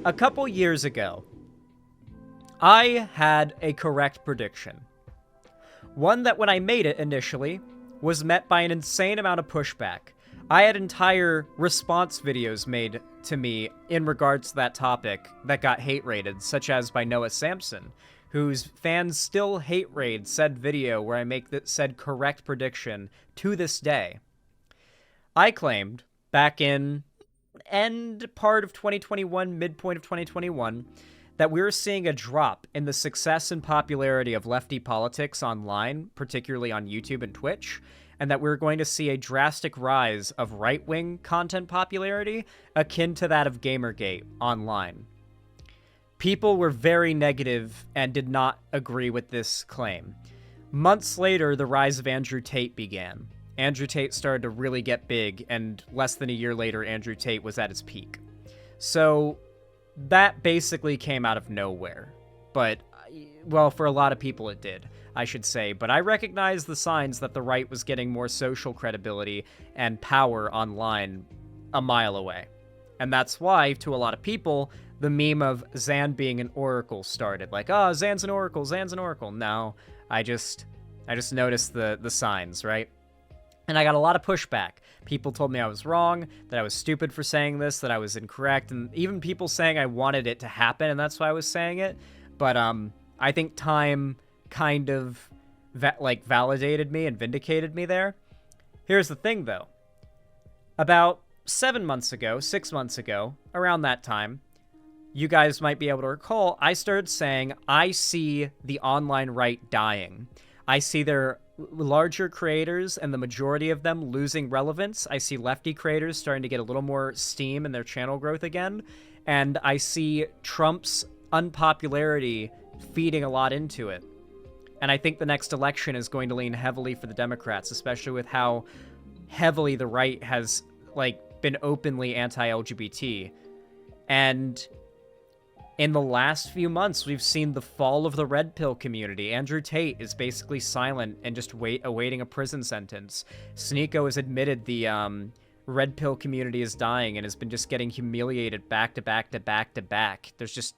A couple years ago, I had a correct prediction. One that when I made it initially was met by an insane amount of pushback. I had entire response videos made to me in regards to that topic that got hate raided, such as by Noah Sampson, whose fans still hate raid said video where I make that said correct prediction to this day. I claimed back in end part of 2021, midpoint of 2021, that we were seeing a drop in the success and popularity of lefty politics online, particularly on YouTube and Twitch, and that we were going to see a drastic rise of right-wing content popularity akin to that of Gamergate online. People were very negative and did not agree with this claim. Months later, the rise of Andrew Tate began. Andrew Tate started to really get big, and less than a year later, Andrew Tate was at his peak. So that basically came out of nowhere. But, well, for a lot of people it did, I should say. But I recognized the signs that the right was getting more social credibility and power online a mile away. And that's why, to a lot of people, the meme of Zan being an oracle started. Like, oh, Zan's an oracle, Zan's an oracle. No, I just noticed the signs, right? And I got a lot of pushback. People told me I was wrong, that I was stupid for saying this, that I was incorrect, and even people saying I wanted it to happen, and that's why I was saying it. But I think time kind of validated me and vindicated me there. Here's the thing, though. About 6 months ago, around that time, you guys might be able to recall, I started saying I see the online right dying. I see their larger creators and the majority of them losing relevance. I see lefty creators starting to get a little more steam in their channel growth again. And I see Trump's unpopularity feeding a lot into it. And I think the next election is going to lean heavily for the Democrats, especially with how heavily the right has been openly anti-LGBT. And in the last few months, we've seen the fall of the red pill community. Andrew Tate is basically silent and just awaiting a prison sentence. Sneeko has admitted the red pill community is dying and has been just getting humiliated back to back to back to back. There's just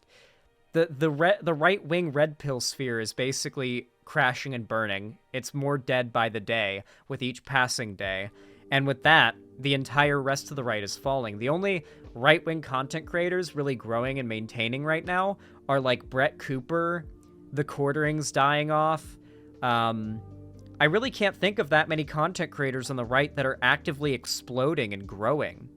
the right-wing red pill sphere is basically crashing and burning. It's more dead by the day with each passing day. And with that, the entire rest of the right is falling. The only right-wing content creators really growing and maintaining right now are like Brett Cooper, the Quartering's dying off. I really can't think of that many content creators on the right that are actively exploding and growing.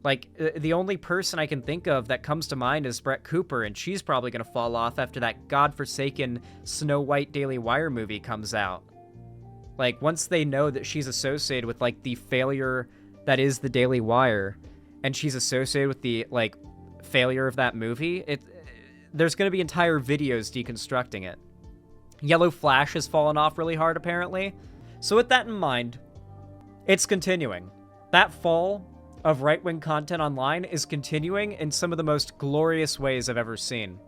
The only person I can think of that comes to mind is Brett Cooper, and she's probably going to fall off after that godforsaken Snow White Daily Wire movie comes out. Once they know that she's associated with, the failure that is the Daily Wire, and she's associated with the, failure of that movie, there's going to be entire videos deconstructing it. Yellow Flash has fallen off really hard, apparently. So with that in mind, it's continuing. That fall of right-wing content online is continuing in some of the most glorious ways I've ever seen.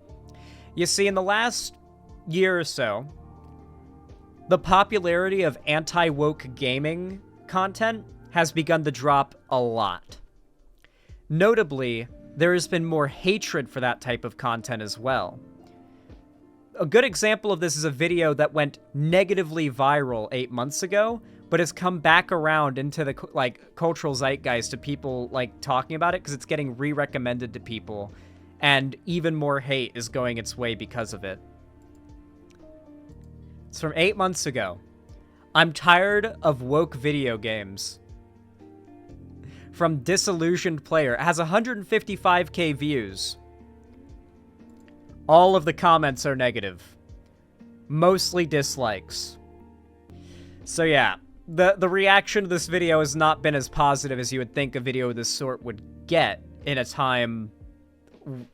You see, in the last year or so, the popularity of anti-woke gaming content has begun to drop a lot. Notably, there has been more hatred for that type of content as well. A good example of this is a video that went negatively viral 8 months ago, but has come back around into the cultural zeitgeist to people talking about it because it's getting re-recommended to people, and even more hate is going its way because of it. It's from 8 months ago. I'm tired of woke video games. From Disillusioned Player. It has 155k views. All of the comments are negative. Mostly dislikes. So yeah, the reaction to this video has not been as positive as you would think a video of this sort would get in a time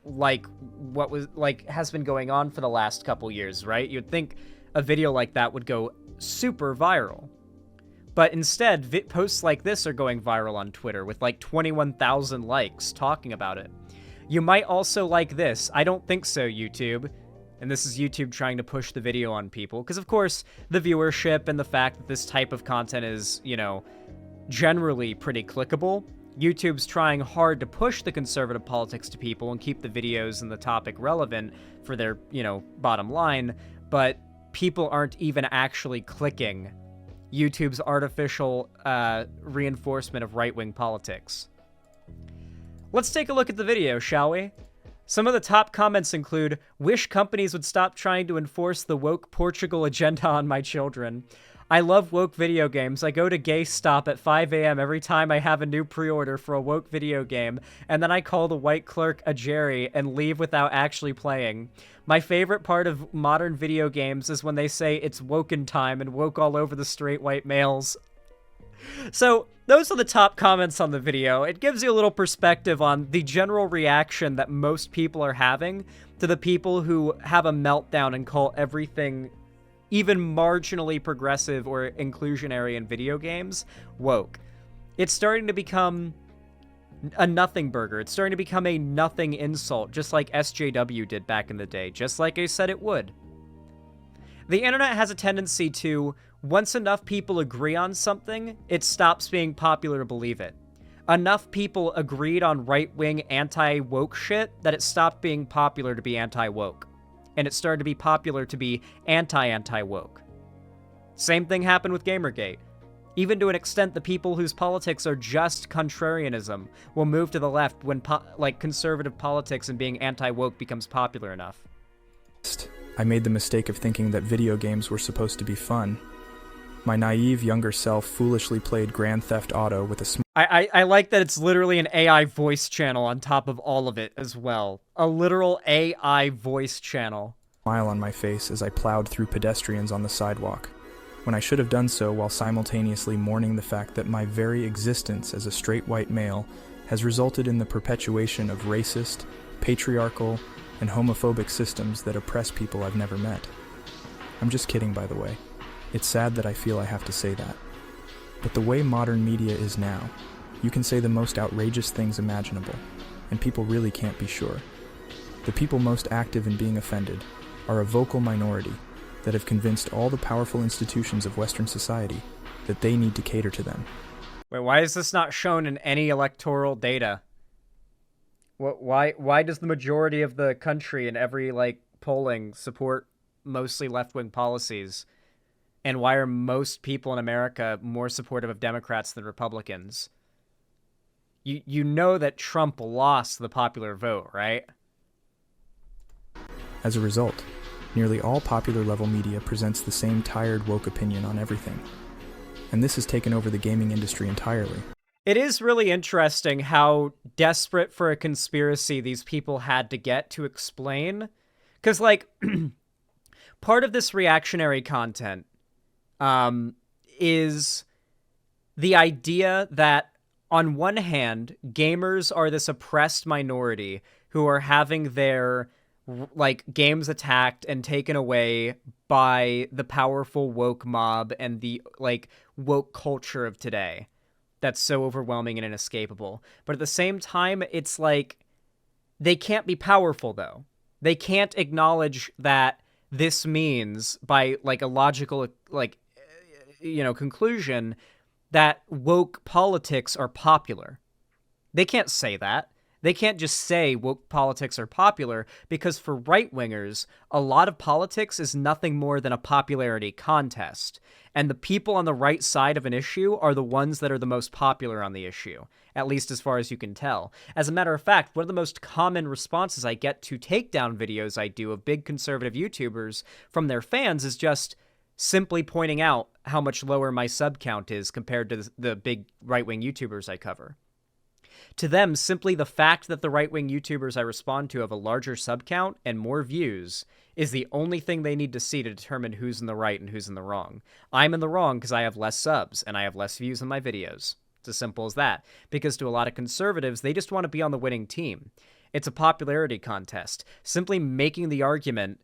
what was has been going on for the last couple years, right? You'd think a video like that would go super viral. But instead, posts like this are going viral on Twitter with 21,000 likes talking about it. You might also like this. I don't think so, YouTube. And this is YouTube trying to push the video on people. Because, of course, the viewership and the fact that this type of content is, generally pretty clickable YouTube's trying hard to push the conservative politics to people and keep the videos and the topic relevant for their, bottom line, but people aren't even actually clicking YouTube's artificial reinforcement of right-wing politics. Let's take a look at the video, shall we? Some of the top comments include, "Wish companies would stop trying to enforce the woke Portugal agenda on my children. I love woke video games. I go to GameStop at 5 a.m. every time I have a new pre-order for a woke video game, and then I call the white clerk a Jerry and leave without actually playing. My favorite part of modern video games is when they say it's woken time and woke all over the straight white males." So, those are the top comments on the video. It gives you a little perspective on the general reaction that most people are having to the people who have a meltdown and call everything even marginally progressive or inclusionary in video games woke. It's starting to become a nothing burger. It's starting to become a nothing insult, just like SJW did back in the day, just like I said it would. The internet has a tendency to, once enough people agree on something, it stops being popular to believe it. Enough people agreed on right-wing anti-woke shit that it stopped being popular to be anti-woke. And it started to be popular to be anti-woke. Same thing happened with Gamergate. Even to an extent, the people whose politics are just contrarianism will move to the left when conservative politics and being anti-woke becomes popular enough. I made the mistake of thinking that video games were supposed to be fun. My naive younger self foolishly played Grand Theft Auto with a I like that it's literally an AI voice channel on top of all of it as well. A literal AI voice channel. Smile on my face as I plowed through pedestrians on the sidewalk, when I should have done so while simultaneously mourning the fact that my very existence as a straight white male has resulted in the perpetuation of racist, patriarchal, and homophobic systems that oppress people I've never met. I'm just kidding, by the way. It's sad that I feel I have to say that. But the way modern media is now, you can say the most outrageous things imaginable, and people really can't be sure. The people most active in being offended are a vocal minority that have convinced all the powerful institutions of Western society that they need to cater to them. Wait, why is this not shown in any electoral data? Why does the majority of the country in every, polling support mostly left-wing policies? And why are most people in America more supportive of Democrats than Republicans? You know that Trump lost the popular vote, right? As a result, nearly all popular level media presents the same tired woke opinion on everything. And this has taken over the gaming industry entirely. It is really interesting how desperate for a conspiracy these people had to get to explain. Because, part of this reactionary content is the idea that, on one hand, gamers are this oppressed minority who are having their, games attacked and taken away by the powerful woke mob and the, woke culture of today. That's so overwhelming and inescapable. But at the same time, it's they can't be powerful, though. They can't acknowledge that this means, by, a logical, conclusion, that woke politics are popular. They can't say that. They can't just say woke politics are popular, because for right-wingers, a lot of politics is nothing more than a popularity contest. And the people on the right side of an issue are the ones that are the most popular on the issue, at least as far as you can tell. As a matter of fact, one of the most common responses I get to takedown videos I do of big conservative YouTubers from their fans is just simply pointing out how much lower my sub count is compared to the big right-wing YouTubers I cover. To them, simply the fact that the right-wing YouTubers I respond to have a larger sub count and more views is the only thing they need to see to determine who's in the right and who's in the wrong. I'm in the wrong because I have less subs and I have less views on my videos. It's as simple as that. Because to a lot of conservatives, they just want to be on the winning team. It's a popularity contest. Simply making the argument,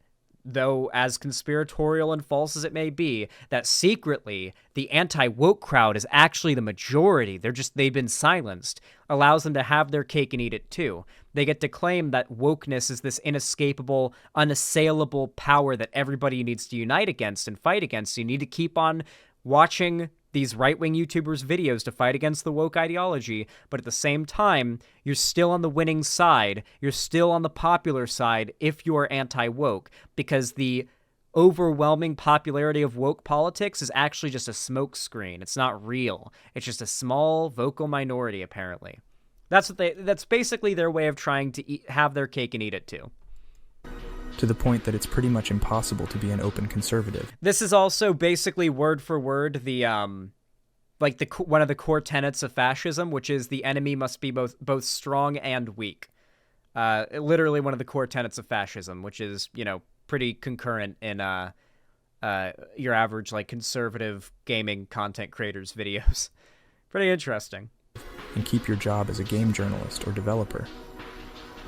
though as conspiratorial and false as it may be, that secretly the anti-woke crowd is actually the majority, they've been silenced, allows them to have their cake and eat it too. They get to claim that wokeness is this inescapable, unassailable power that everybody needs to unite against and fight against. You need to keep on watching these right-wing YouTubers' videos to fight against the woke ideology, but at the same time, you're still on the winning side. You're still on the popular side if you're anti-woke, because the overwhelming popularity of woke politics is actually just a smokescreen. It's not real. It's just a small vocal minority, apparently. That's basically their way of trying to have their cake and eat it too. To the point that it's pretty much impossible to be an open conservative. This is also basically word for word the one of the core tenets of fascism, which is the enemy must be both strong and weak. Literally one of the core tenets of fascism, which is, pretty concurrent in your average like conservative gaming content creators' videos. Pretty interesting. And keep your job as a game journalist or developer.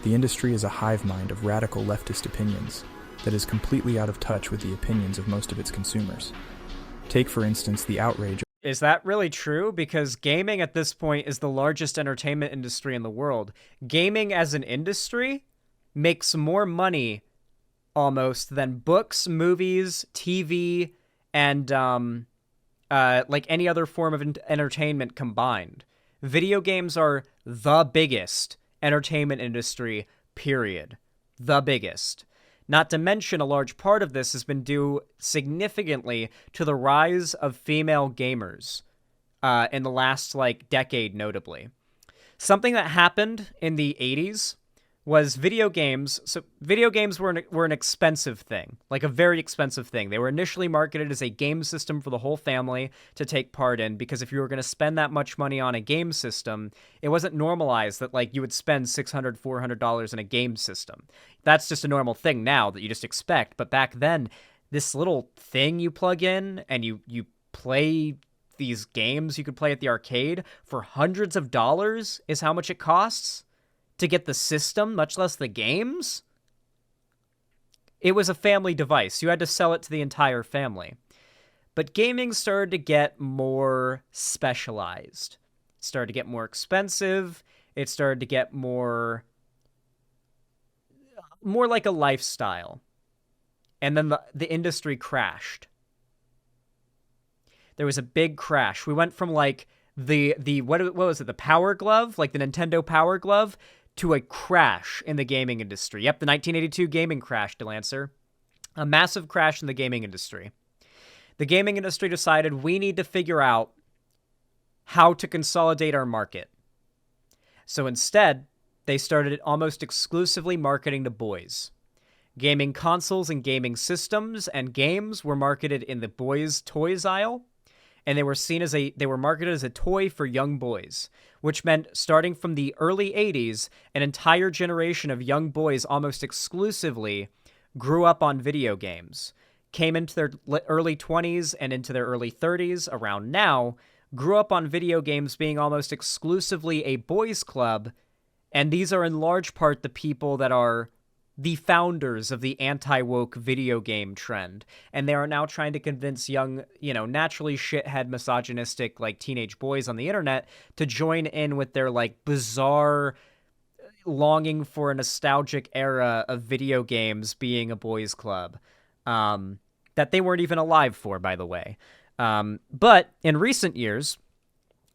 The industry is a hive mind of radical leftist opinions that is completely out of touch with the opinions of most of its consumers. Take, for instance, the outrage. Is that really true? Because gaming at this point is the largest entertainment industry in the world. Gaming as an industry makes more money almost than books, movies, TV, and like any other form of entertainment combined. Video games are the biggest entertainment industry, period. The biggest. Not to mention, a large part of this has been due significantly to the rise of female gamers in the last, decade, notably. Something that happened in the 80s was video games. So video games were an expensive thing, like a very expensive thing. They were initially marketed as a game system for the whole family to take part in, because if you were going to spend that much money on a game system, it wasn't normalized that you would spend $600, $400 in a game system. That's just a normal thing now that you just expect. But back then, this little thing you plug in and you play these games you could play at the arcade for hundreds of dollars is how much it costs to get the system, much less the games. It was a family device. You had to sell it to the entire family. But gaming started to get more specialized. It started to get more expensive. It started to get more like a lifestyle. And then the industry crashed. There was a big crash. We went from the what was it? The Power Glove, like the Nintendo Power Glove, to a crash in the gaming industry. Yep, the 1982 gaming crash, Delancey. A massive crash in the gaming industry. The gaming industry decided we need to figure out how to consolidate our market. So instead, they started almost exclusively marketing to boys. Gaming consoles and gaming systems and games were marketed in the boys' toys aisle, and they were marketed as a toy for young boys, which meant starting from the early 80s, an entire generation of young boys almost exclusively grew up on video games, came into their early 20s and into their early 30s around now, grew up on video games being almost exclusively a boys' club, and these are in large part the people that are the founders of the anti-woke video game trend, and they are now trying to convince young, naturally shithead, misogynistic, teenage boys on the internet to join in with their, bizarre longing for a nostalgic era of video games being a boys' club, that they weren't even alive for, by the way. But in recent years,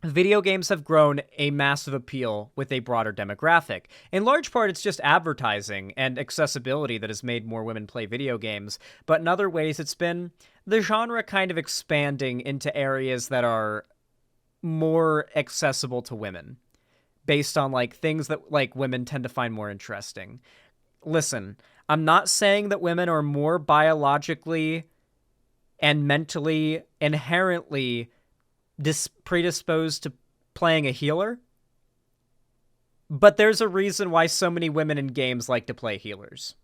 video games have grown a massive appeal with a broader demographic. In large part, it's just advertising and accessibility that has made more women play video games. But in other ways, it's been the genre kind of expanding into areas that are more accessible to women, based on things that women tend to find more interesting. Listen, I'm not saying that women are more biologically and mentally inherently predisposed to playing a healer, but there's a reason why so many women in games like to play healers.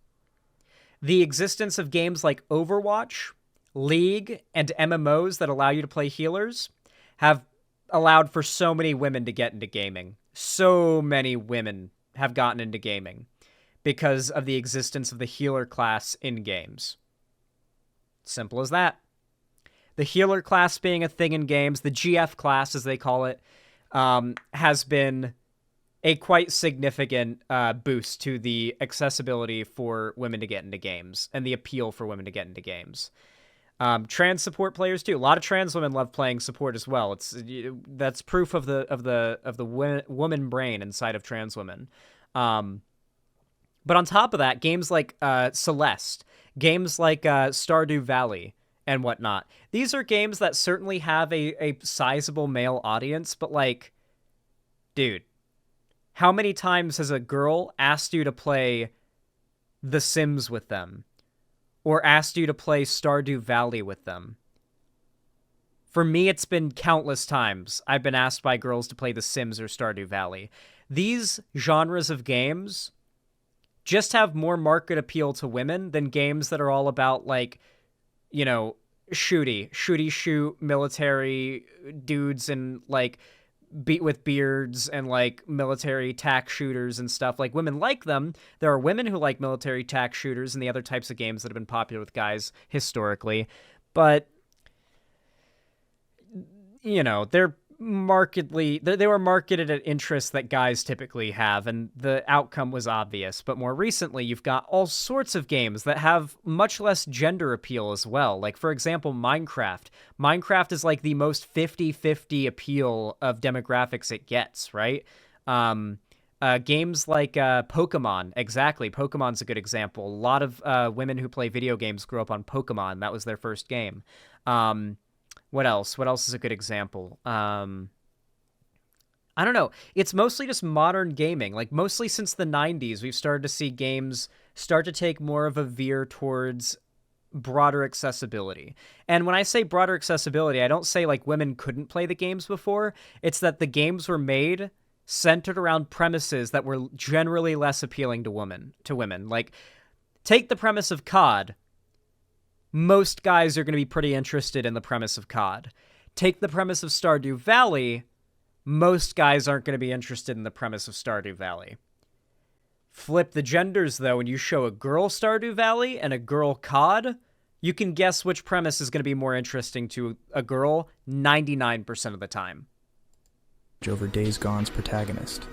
The existence of games like Overwatch, League, and MMOs that allow you to play healers have allowed for so many women to get into gaming. So many women have gotten into gaming because of the existence of the healer class in games. Simple as that. The healer class being a thing in games, the GF class, as they call it, has been a quite significant boost to the accessibility for women to get into games and the appeal for women to get into games. Trans support players too. A lot of trans women love playing support as well. That's proof of the woman brain inside of trans women. But on top of that, games like Celeste, games like Stardew Valley and whatnot. These are games that certainly have a sizable male audience, but like, dude, how many times has a girl asked you to play The Sims with them? Or asked you to play Stardew Valley with them? For me, it's been countless times I've been asked by girls to play The Sims or Stardew Valley. These genres of games just have more market appeal to women than games that are all about, like, you know, shoot military dudes and, like, beat with beards and, like, military tack shooters and stuff. Like, women like them. There are women who like military tack shooters and the other types of games that have been popular with guys historically. But, you know, they're they were marketed at interests that guys typically have, and the outcome was obvious. But more recently, you've got all sorts of games that have much less gender appeal as well. Like, for example, Minecraft. Minecraft is like the most 50-50 appeal of demographics it gets, right? Games like Pokemon, exactly. Pokemon's a good example. A lot of women who play video games grew up on Pokemon. That was their first game. What else? What else is a good example? I don't know. It's mostly just modern gaming. Like, mostly since the 90s, we've started to see games start to take more of a veer towards broader accessibility. And when I say broader accessibility, I don't say, like, women couldn't play the games before. It's that the games were made centered around premises that were generally less appealing to women. Like, take the premise of COD. Most guys are going to be pretty interested in the premise of COD. Take the premise of Stardew Valley. Most guys aren't going to be interested in the premise of Stardew Valley. Flip the genders, though, and you show a girl Stardew Valley and a girl COD, you can guess which premise is going to be more interesting to a girl 99% of the time. Over Days Gone's protagonist.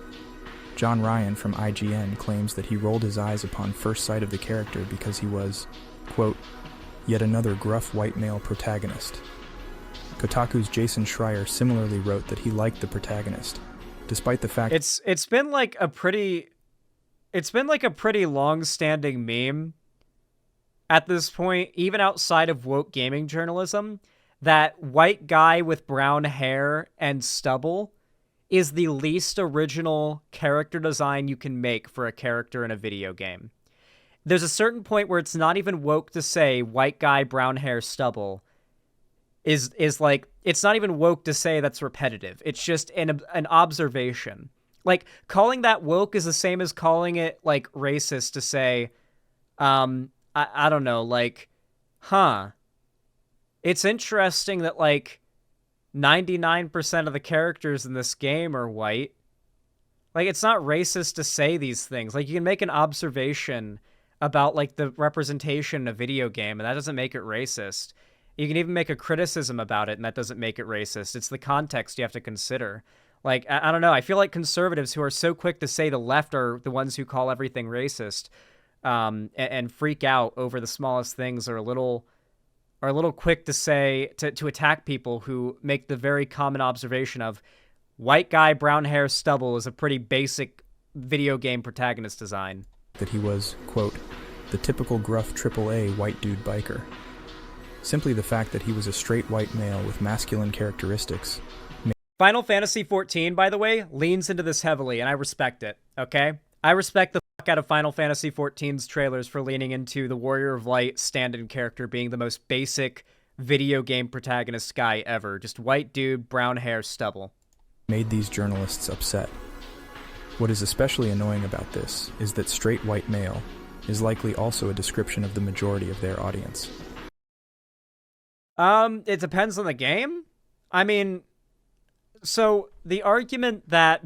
John Ryan from IGN claims that he rolled his eyes upon first sight of the character because he was, quote, yet another gruff white male protagonist. Kotaku's Jason Schreier similarly wrote that he liked the protagonist, despite the fact it's been like a pretty long-standing meme at this point, even outside of woke gaming journalism, that white guy with brown hair and stubble is the least original character design you can make for a character in a video game. There's a certain point where it's not even woke to say white guy, brown hair, stubble is like, it's not even woke to say that's repetitive. It's just an observation. Like, calling that woke is the same as calling it, like, racist to say, I don't know, like, it's interesting that, like, 99% of the characters in this game are white. Like, it's not racist to say these things. Like, you can make an observation about, like, the representation in a video game, and that doesn't make it racist. You can even make a criticism about it, and that doesn't make it racist. It's the context you have to consider. Like, I don't know. I feel like conservatives who are so quick to say the left are the ones who call everything racist, and freak out over the smallest things are a little quick to say, to attack people who make the very common observation of white guy, brown hair, stubble is a pretty basic video game protagonist design. That he was, quote, the typical gruff AAA white dude biker. Simply the fact that he was a straight white male with masculine characteristics. Final Fantasy XIV, by the way, leans into this heavily, and I respect it, okay? I respect the fuck out of Final Fantasy XIV's trailers for leaning into the Warrior of Light stand-in character being the most basic video game protagonist guy ever. Just white dude, brown hair, stubble. Made these journalists upset. What is especially annoying about this is that straight white male is likely also a description of the majority of their audience. It depends on the game. I mean, so the argument that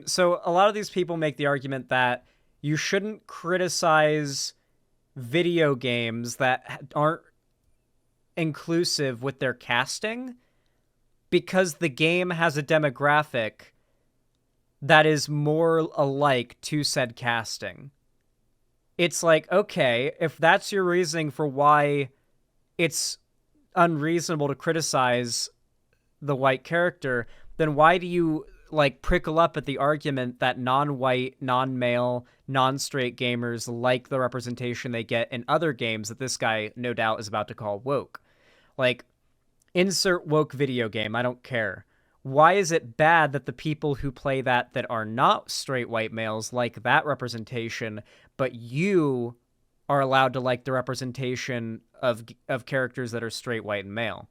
so a lot of these people make the argument that you shouldn't criticize video games that aren't inclusive with their casting because the game has a demographic that is more alike to said casting. It's like, okay, if that's your reasoning for why it's unreasonable to criticize the white character, then why do you like prickle up at the argument that non-white, non-male, non-straight gamers like the representation they get in other games that this guy no doubt is about to call woke? Like, insert woke video game, I don't care. Why is it bad that the people who play that are not straight white males like that representation, but you are allowed to like the representation of characters that are straight white and male?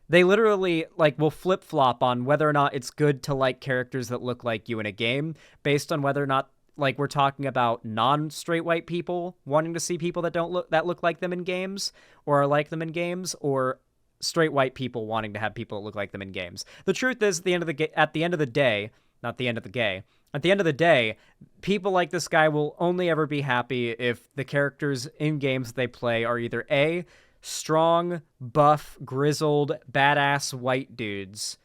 They literally like will flip-flop on whether or not it's good to like characters that look like you in a game based on whether or not like we're talking about non-straight white people wanting to see people that look like them in games or are like them in games, or straight white people wanting to have people that look like them in games. The truth is, at the end of the day, not the end of the gay, at the end of the day, people like this guy will only ever be happy if the characters in games they play are either A, strong, buff, grizzled, badass white dudes,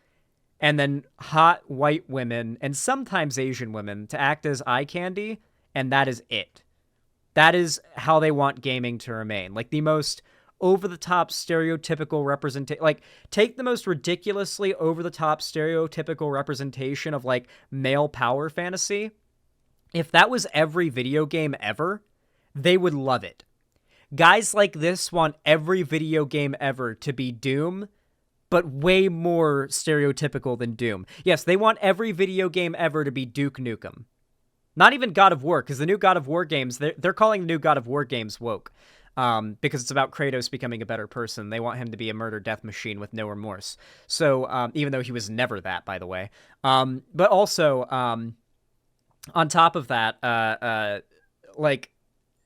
and then hot white women, and sometimes Asian women, to act as eye candy, and that is it. That is how they want gaming to remain. Like, the most over-the-top stereotypical representation, like, take the most ridiculously over-the-top stereotypical representation of, like, male power fantasy. If that was every video game ever, they would love it. Guys like this want every video game ever to be Doom, but way more stereotypical than Doom. Yes, they want every video game ever to be Duke Nukem. Not even God of War, because the new God of War games, they're calling the new God of War games woke, because it's about Kratos becoming a better person. They want him to be a murder death machine with no remorse. So, even though he was never that, by the way. But also, on top of that, like...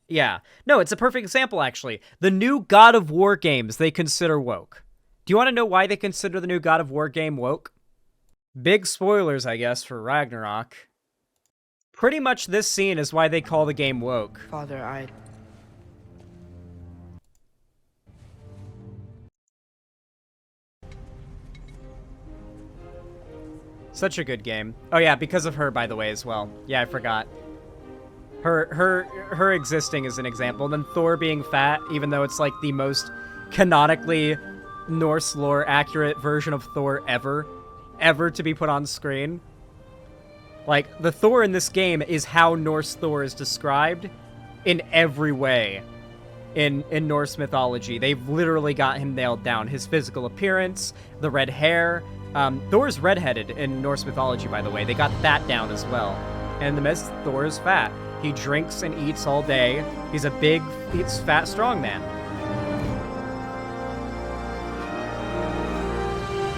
Yeah. No, it's a perfect example, actually. The new God of War games they consider woke. Do you want to know why they consider the new God of War game woke? Big spoilers, I guess, for Ragnarok. Pretty much this scene is why they call the game woke. Father, I... Such a good game. Oh yeah, because of her, by the way, as well. Yeah, I forgot. Her existing is an example. And then Thor being fat, even though it's like the most canonically Norse lore accurate version of Thor ever to be put on screen. Like, the Thor in this game is how Norse Thor is described in every way in Norse mythology. They've literally got him nailed down. His physical appearance, the red hair. Thor's redheaded in Norse mythology, by the way. They got that down as well. And in the myth, Thor is fat. He drinks and eats all day. He's a big, fat, strong man.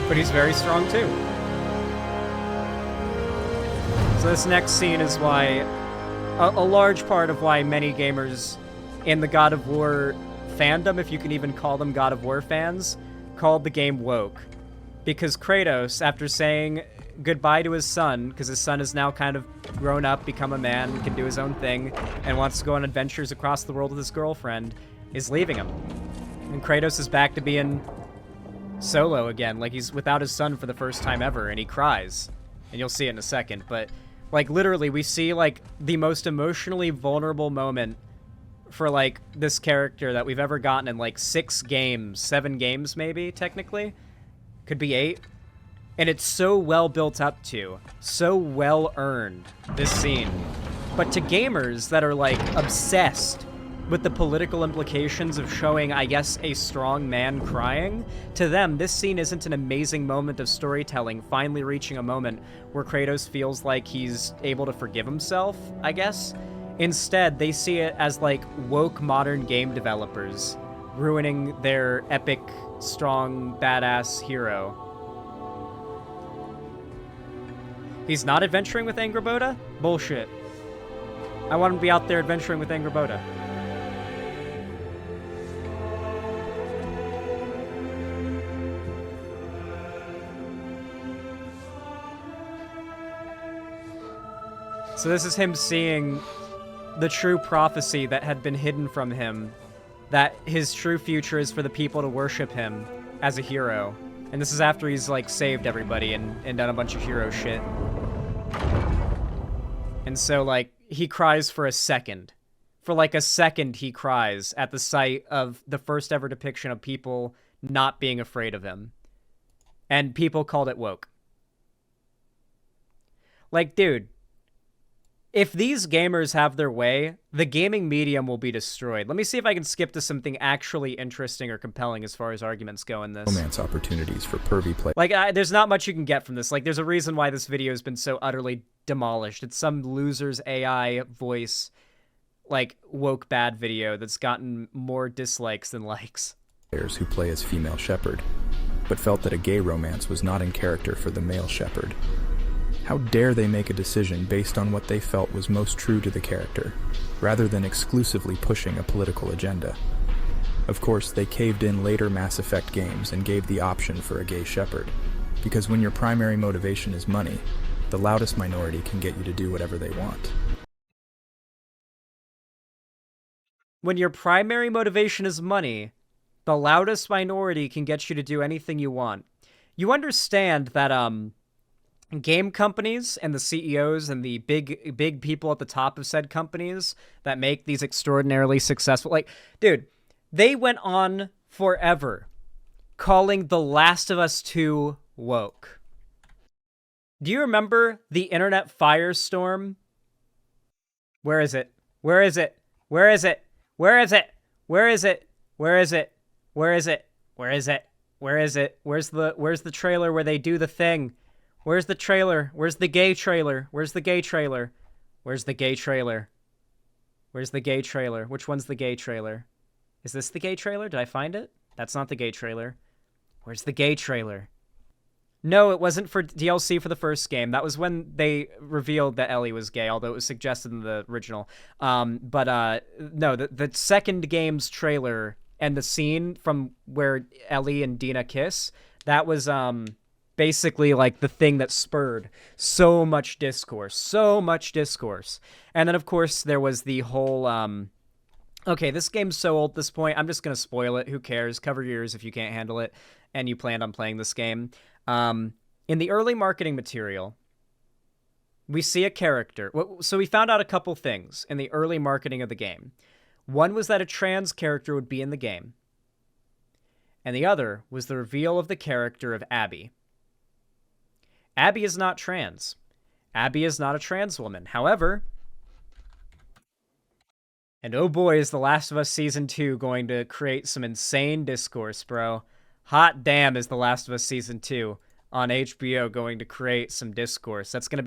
But he's very strong, too. So this next scene is why... A large part of why many gamers in the God of War fandom, if you can even call them God of War fans, called the game woke. Because Kratos, after saying goodbye to his son, because his son is now kind of grown up, become a man, can do his own thing, and wants to go on adventures across the world with his girlfriend, is leaving him. And Kratos is back to being solo again, like he's without his son for the first time ever, and he cries. And you'll see it in a second, but, like, literally, we see, like, the most emotionally vulnerable moment for, like, this character that we've ever gotten in, like, 7 games, maybe, technically? Could be 8. And it's so well built up to, so well earned, this scene. But to gamers that are, like, obsessed with the political implications of showing, I guess, a strong man crying, to them, this scene isn't an amazing moment of storytelling, finally reaching a moment where Kratos feels like he's able to forgive himself, I guess. Instead, they see it as, like, woke modern game developers ruining their epic, strong, badass hero. He's not adventuring with Angrboda? Bullshit. I want him to be out there adventuring with Angrboda. So this is him seeing the true prophecy that had been hidden from him, that his true future is for the people to worship him as a hero. And this is after he's, like, saved everybody and done a bunch of hero shit. And so, like, he cries for a second. For, like, a second he cries at the sight of the first ever depiction of people not being afraid of him. And people called it woke. Like, dude, if these gamers have their way, the gaming medium will be destroyed. Let me see if I can skip to something actually interesting or compelling as far as arguments go in this. Romance opportunities for pervy play. Like, there's not much you can get from this. Like, there's a reason why this video has been so utterly demolished. It's some loser's AI voice, like, woke bad video that's gotten more dislikes than likes. Players who play as female shepherd, but felt that a gay romance was not in character for the male shepherd. How dare they make a decision based on what they felt was most true to the character, rather than exclusively pushing a political agenda? Of course, they caved in later Mass Effect games and gave the option for a gay shepherd, because when your primary motivation is money, the loudest minority can get you to do whatever they want. When your primary motivation is money, the loudest minority can get you to do anything you want. You understand that, game companies and the CEOs and the big people at the top of said companies that make these extraordinarily successful, like, dude, they went on forever calling The Last of Us 2 woke. Do you remember the internet firestorm? Where is it? Where is it? Where is it? Where is it? Where is it? Where is it? Where is it? Where is it? Where is it? Where's the trailer where they do the thing? Where's the trailer? Where's the gay trailer? Where's the gay trailer? Where's the gay trailer? Where's the gay trailer? Which one's the gay trailer? Is this the gay trailer? Did I find it? That's not the gay trailer. Where's the gay trailer? No, it wasn't for DLC for the first game. That was when they revealed that Ellie was gay, although it was suggested in the original. No, the second game's trailer and the scene from where Ellie and Dina kiss, that was basically like the thing that spurred so much discourse. And then, of course, there was the whole, okay, this game's so old at this point, I'm just going to spoil it. Who cares? Cover your ears if you can't handle it and you planned on playing this game. In the early marketing material, we see a character. So we found out a couple things in the early marketing of the game. One was that a trans character would be in the game. And the other was the reveal of the character of Abby. Abby is not trans. Abby is not a trans woman. However, and oh boy, is The Last of Us Season 2 going to create some insane discourse, bro. Hot damn is The Last of Us Season 2 on HBO going to create some discourse. It's going to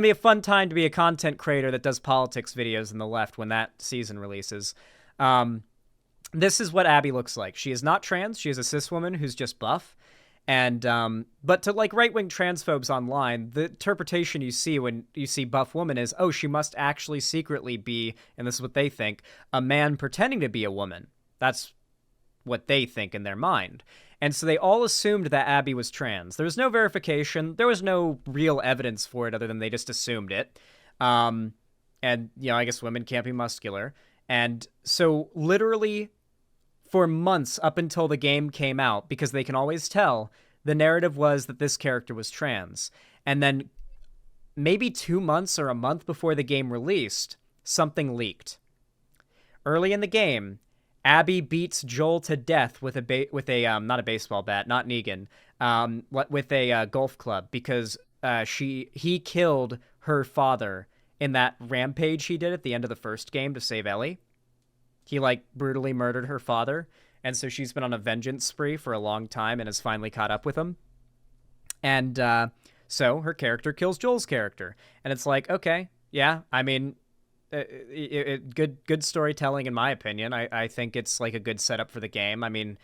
be a fun time to be a content creator that does politics videos in the left when that season releases. This is what Abby looks like. She is not trans. She is a cis woman who's just buff. And but to like right-wing transphobes online, the interpretation you see when you see buff woman is, oh, she must actually secretly be, and this is what they think, a man pretending to be a woman. That's what they think in their mind. And so they all assumed that Abby was trans. There was no verification. There was no real evidence for it other than they just assumed it. And, you know, I guess women can't be muscular. And so literally for months up until the game came out, because they can always tell, the narrative was that this character was trans. And then maybe 2 months or a month before the game released, something leaked. Early in the game, Abby beats Joel to death with a not a baseball bat, not Negan, with a golf club, because he killed her father in that rampage he did at the end of the first game to save Ellie. He like brutally murdered her father, and so she's been on a vengeance spree for a long time and has finally caught up with him. And so her character kills Joel's character, and it's like, okay, yeah, I mean, good storytelling in my opinion. I think it's like a good setup for the game. I mean,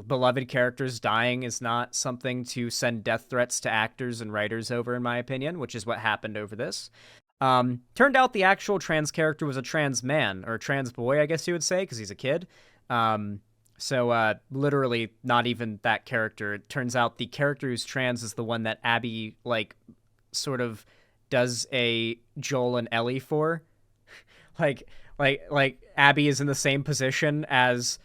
beloved characters dying is not something to send death threats to actors and writers over, in my opinion, which is what happened over this. Turned out the actual trans character was a trans man, or a trans boy, I guess you would say, because he's a kid. So literally not even that character. It turns out the character who's trans is the one that Abby, like, sort of does a Joel and Ellie for. like Abby is in the same position as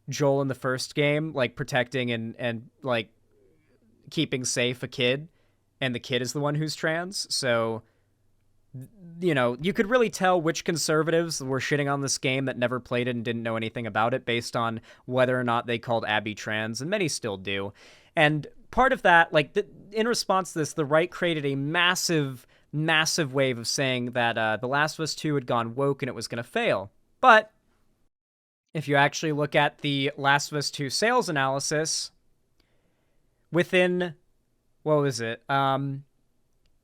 Joel in the first game, like protecting and like keeping safe a kid, and the kid is the one who's trans. So you know, you could really tell which conservatives were shitting on this game that never played it and didn't know anything about it based on whether or not they called Abby trans, and many still do. And part of that, like, in response to this, the right created a massive, massive wave of saying that The Last of Us 2 had gone woke and it was going to fail. But if you actually look at the Last of Us 2 sales analysis, within, what was it?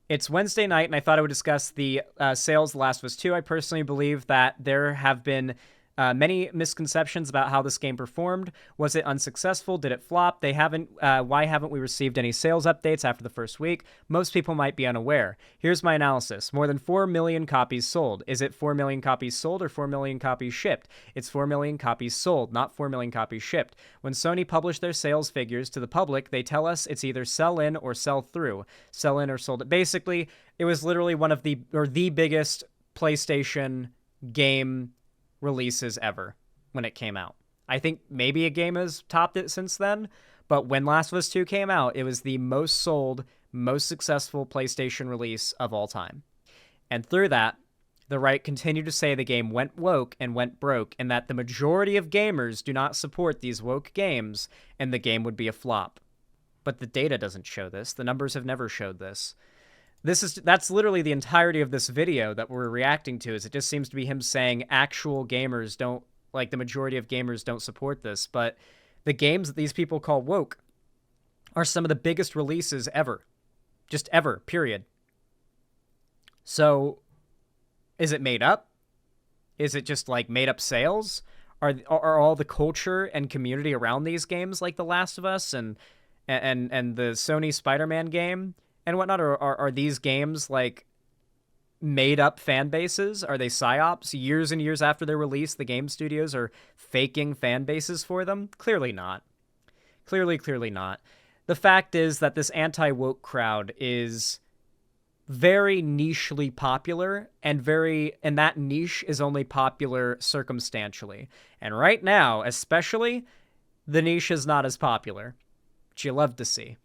It's Wednesday night, and I thought I would discuss the sales of The Last of Us 2. I personally believe that there have been many misconceptions about how this game performed. Was it unsuccessful? Did it flop? Why haven't we received any sales updates after the first week? Most people might be unaware. Here's my analysis. More than 4 million copies sold. Is it 4 million copies sold or 4 million copies shipped? It's 4 million copies sold, not 4 million copies shipped. When Sony published their sales figures to the public, they tell us it's either sell in or sell through. Sell in or sold it. Basically, it was literally one of the biggest PlayStation game releases ever when it came out. I think maybe a game has topped it since then, but when Last of Us 2 came out, it was the most sold, most successful PlayStation release of all time. And through that, the right continued to say the game went woke and went broke, and that the majority of gamers do not support these woke games, and the game would be a flop. But the data doesn't show this. The numbers have never showed this. That's literally the entirety of this video that we're reacting to, is it just seems to be him saying actual gamers don't, like, the majority of gamers don't support this. But the games that these people call woke are some of the biggest releases ever. Just ever, period. So, is it made up? Is it just, like, made up sales? Are all the culture and community around these games, like The Last of Us and the Sony Spider-Man game and whatnot, or are these games, like, made up fan bases? Are they psyops? Years and years after their release, the game studios are faking fan bases for them? Clearly not. Clearly not. The fact is that this anti-woke crowd is very nichely popular, and that niche is only popular circumstantially. And right now, especially, the niche is not as popular, which you love to see.